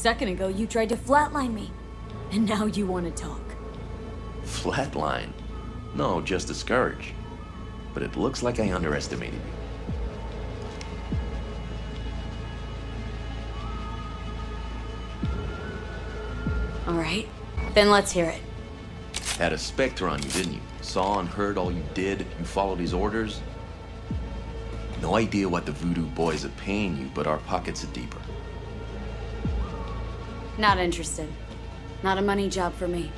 second ago, you tried to flatline me. And now you want to talk. Flatline? No, just discouraged. But it looks like I underestimated you. Alright, then let's hear it. Had a Spectre on you, didn't you? Saw and heard all you did, you followed his orders. No idea what the Voodoo boys are paying you, but our pockets are deeper. Not interested. Not a money job for me.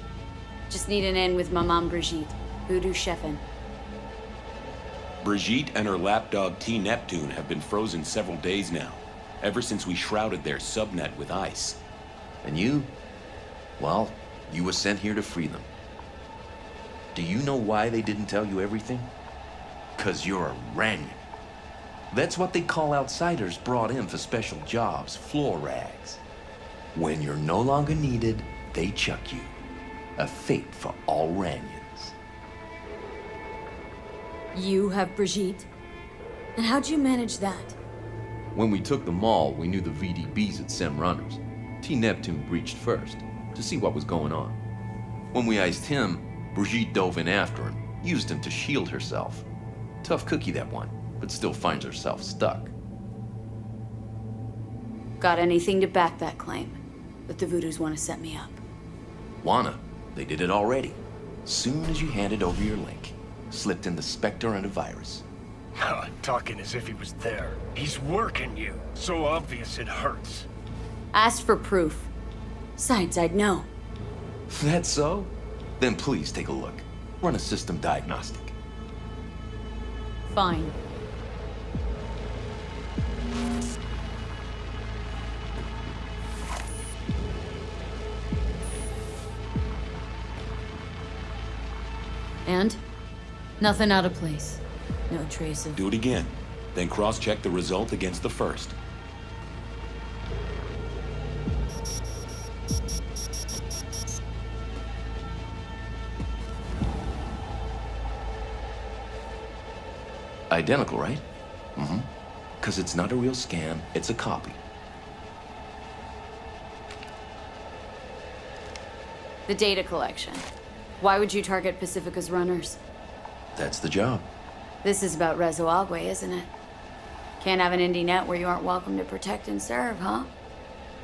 Just need an in with my mom Brigitte, Voodoo chefin'. Brigitte and her lapdog T. Neptune have been frozen several days now, ever since we shrouded their subnet with ice. And you? Well, you were sent here to free them. Do you know why they didn't tell you everything? 'Cause you're a Ranyan. That's what they call outsiders brought in for special jobs, floor rags. When you're no longer needed, they chuck you. A fate for all Ranyans. You have Brigitte? And how'd you manage that? When we took the mall, we knew the VDBs had sent runners. T. Neptune breached first, to see what was going on. When we iced him, Brigitte dove in after him, used him to shield herself. Tough cookie, that one, but still finds herself stuck. Got anything to back that claim? That the Voodoos want to set me up? Wanna? They did it already. Soon as you handed over your link, slipped in the Spectre and a virus. Talking as if he was there. He's working you. So obvious it hurts. Asked for proof. Besides, I'd know. That's so? Then please take a look. Run a system diagnostic. Fine. And? Nothing out of place. No trace of... Do it again, then cross-check the result against the first. Identical, right? Mm-hmm. 'Cause it's not a real scan, it's a copy. The data collection. Why would you target Pacifica's runners? That's the job. This is about Rezo Agwe, isn't it? Can't have an indie net where you aren't welcome to protect and serve, huh?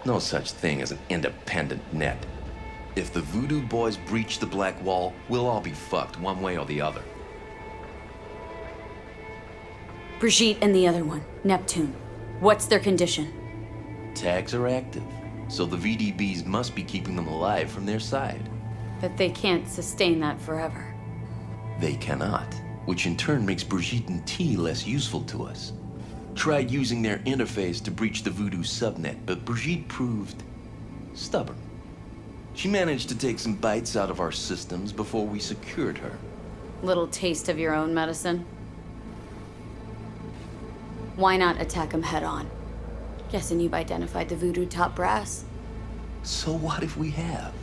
No such thing as an independent net. If the Voodoo boys breach the Black Wall, we'll all be fucked one way or the other. Brigitte and the other one, Neptune. What's their condition? Tags are active, so the VDBs must be keeping them alive from their side. But they can't sustain that forever. They cannot, which in turn makes Brigitte and T less useful to us. Tried using their interface to breach the Voodoo subnet, but Brigitte proved stubborn. She managed to take some bites out of our systems before we secured her. Little taste of your own medicine? Why not attack them head on? Guessing you've identified the Voodoo top brass. So what if we have?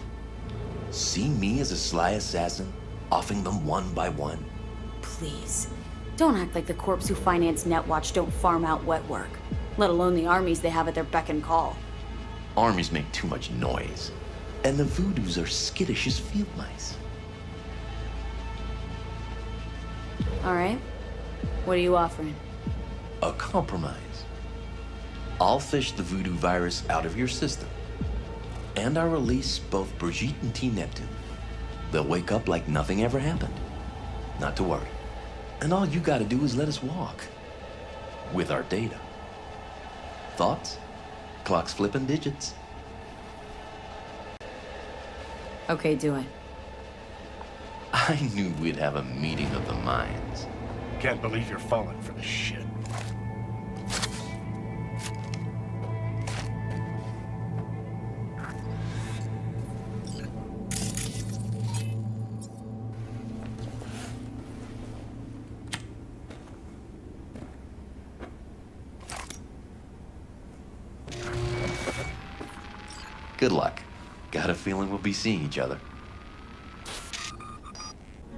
See me as a sly assassin, offing them one by one? Please. Don't act like the corps who finance Netwatch don't farm out wet work, let alone the armies they have at their beck and call. Armies make too much noise, and the Voodoos are skittish as field mice. All right. What are you offering? A compromise. I'll fish the Voodoo virus out of your system. And I'll release both Brigitte and T. Neptune. They'll wake up like nothing ever happened. Not to worry. And all you gotta do is let us walk. With our data. Thoughts? Clock's flipping digits. Okay, do it. I knew we'd have a meeting of the minds. Can't believe you're falling for this shit. Good luck. Got a feeling we'll be seeing each other.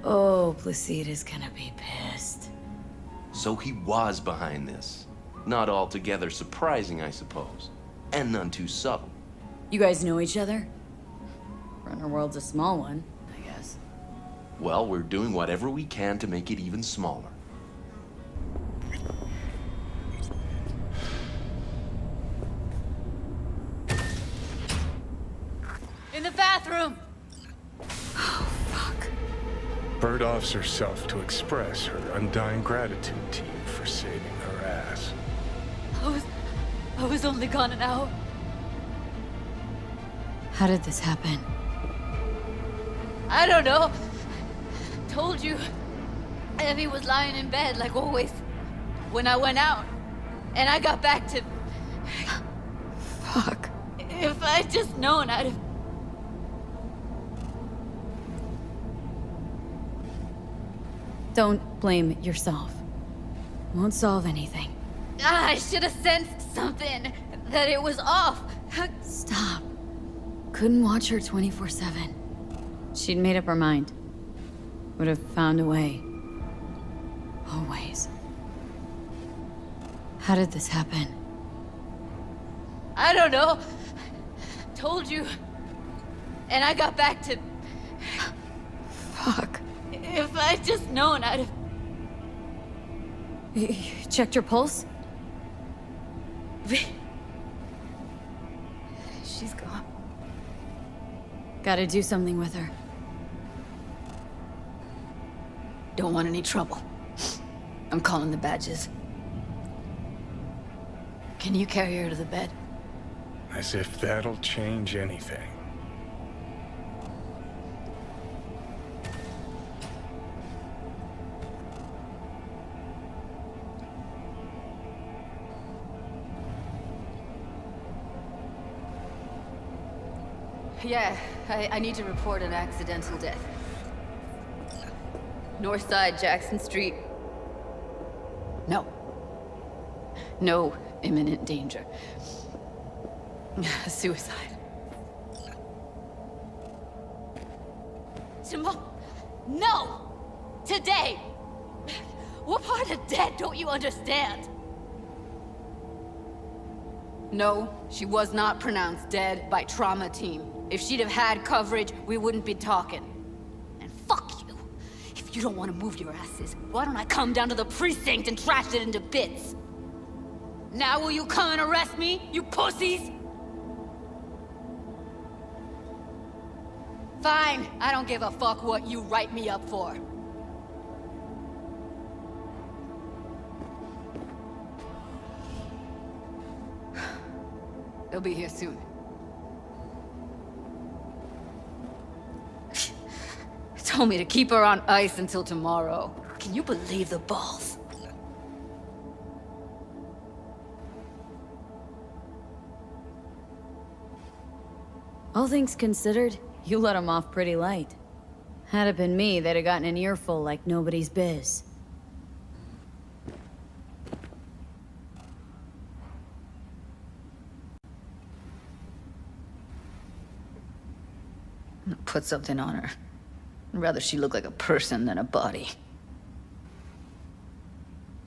Oh, Placida's gonna be pissed. So he was behind this. Not altogether surprising, I suppose. And none too subtle. You guys know each other? Runner World's a small one, I guess. Well, we're doing whatever we can to make it even smaller. In the bathroom! Bird offs herself to express her undying gratitude to you for saving her ass. I was only gone an hour. How did this happen? I don't know. Told you. Evie was lying in bed like always. When I went out. And I got back to... Fuck. If I'd just known, I'd have... Don't blame yourself. Won't solve anything. I should have sensed something. That it was off. Stop. Couldn't watch her 24/7. She'd made up her mind. Would have found a way. Always. How did this happen? I don't know. Told you. And I got back to... Fuck. If I'd just known, I'd have... You checked your pulse? She's gone. Gotta do something with her. Don't want any trouble. I'm calling the badges. Can you carry her to the bed? As if that'll change anything. Yeah, I need to report an accidental death. North side, Jackson Street. No. No imminent danger. Suicide. Tomorrow? No! Today! What part of dead don't you understand? No, she was not pronounced dead by trauma team. If she'd have had coverage, we wouldn't be talking. And fuck you. If you don't want to move your asses, why don't I come down to the precinct and trash it into bits? Now will you come and arrest me, you pussies? Fine, I don't give a fuck what you write me up for. They'll be here soon. Told me to keep her on ice until tomorrow. Can you believe the balls? All things considered, you let him off pretty light. Had it been me, they'd have gotten an earful like nobody's biz. Put something on her. I'd rather she look like a person than a body.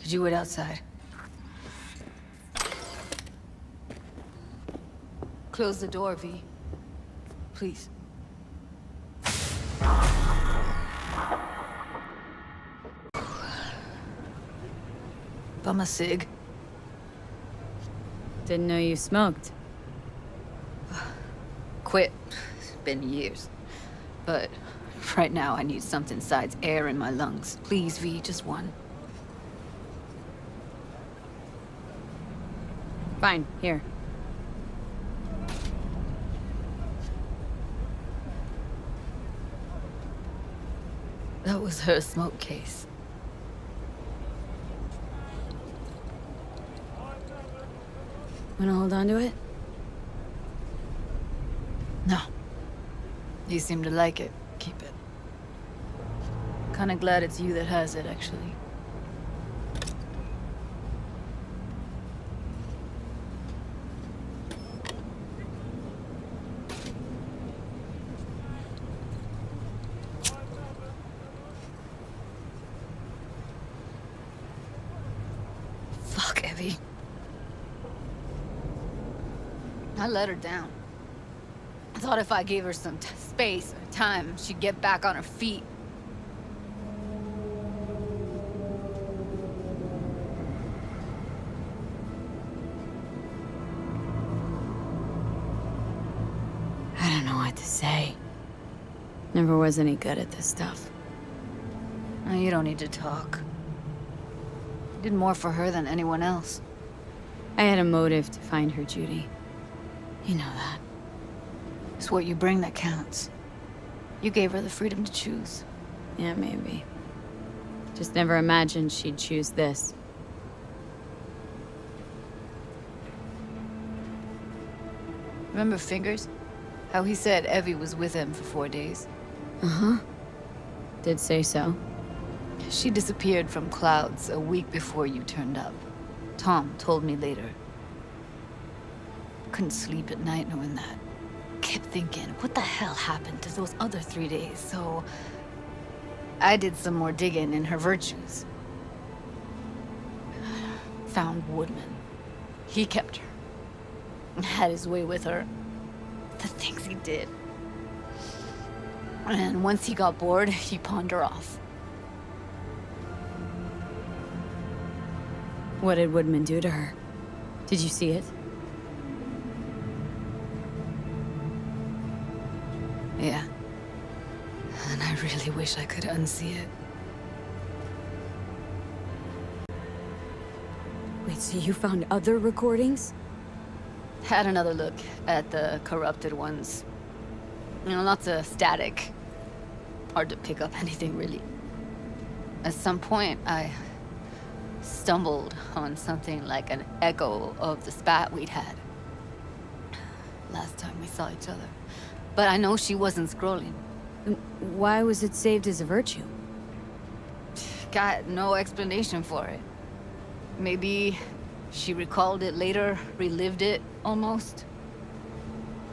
Could you wait outside? Close the door, V. Please. Bum a cig. Didn't know you smoked. Quit. It's been years. But right now I need something besides air in my lungs. Please, V, just one. Fine, here. That was her smoke case. Wanna hold on to it? No. You seem to like it. Keep it. Kinda glad it's you that has it, actually. Fuck, Evie. I let her down. I thought if I gave her some space or time, she'd get back on her feet. I don't know what to say. Never was any good at this stuff. Oh, you don't need to talk. You did more for her than anyone else. I had a motive to find her, Judy. You know that. It's what you bring that counts. You gave her the freedom to choose. Yeah, maybe. Just never imagined she'd choose this. Remember Fingers? How he said Evie was with him for 4 days. Uh-huh. Did say so. She disappeared from clouds a week before you turned up. Tom told me later. Couldn't sleep at night knowing that. Kept thinking, what the hell happened to those other 3 days? So I did some more digging in her virtues. Found Woodman. He kept her. Had his way with her. The things he did. And once he got bored, he pawned her off. What did Woodman do to her? Did you see it? Yeah. And I really wish I could unsee it. Wait, so you found other recordings? Had another look at the corrupted ones. You know, lots of static. Hard to pick up anything, really. At some point, I stumbled on something like an echo of the spat we'd had. Last time we saw each other. But I know she wasn't scrolling. Why was it saved as a virtue? Got no explanation for it. Maybe she recalled it later, relived it, almost.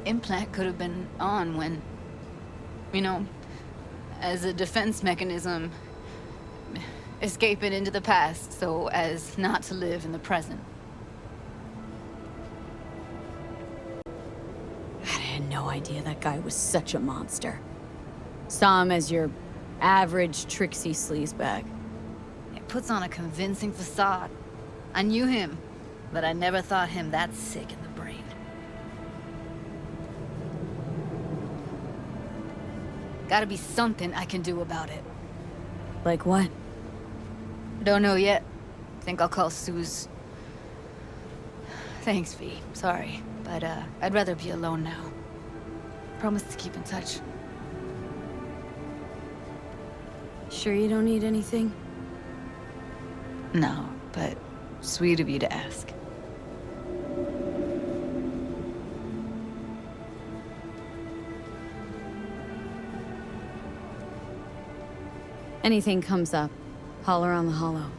Implant could have been on when, you know, as a defense mechanism, escaping into the past so as not to live in the present. I had no idea that guy was such a monster. Saw him as your average tricksy sleazebag. It puts on a convincing facade. I knew him, but I never thought him that sick in the brain. Gotta be something I can do about it. Like what? Don't know yet. Think I'll call Suze. Thanks, V. Sorry, but I'd rather be alone now. Promise to keep in touch. Sure you don't need anything? No, but sweet of you to ask. Anything comes up, holler on the hollow.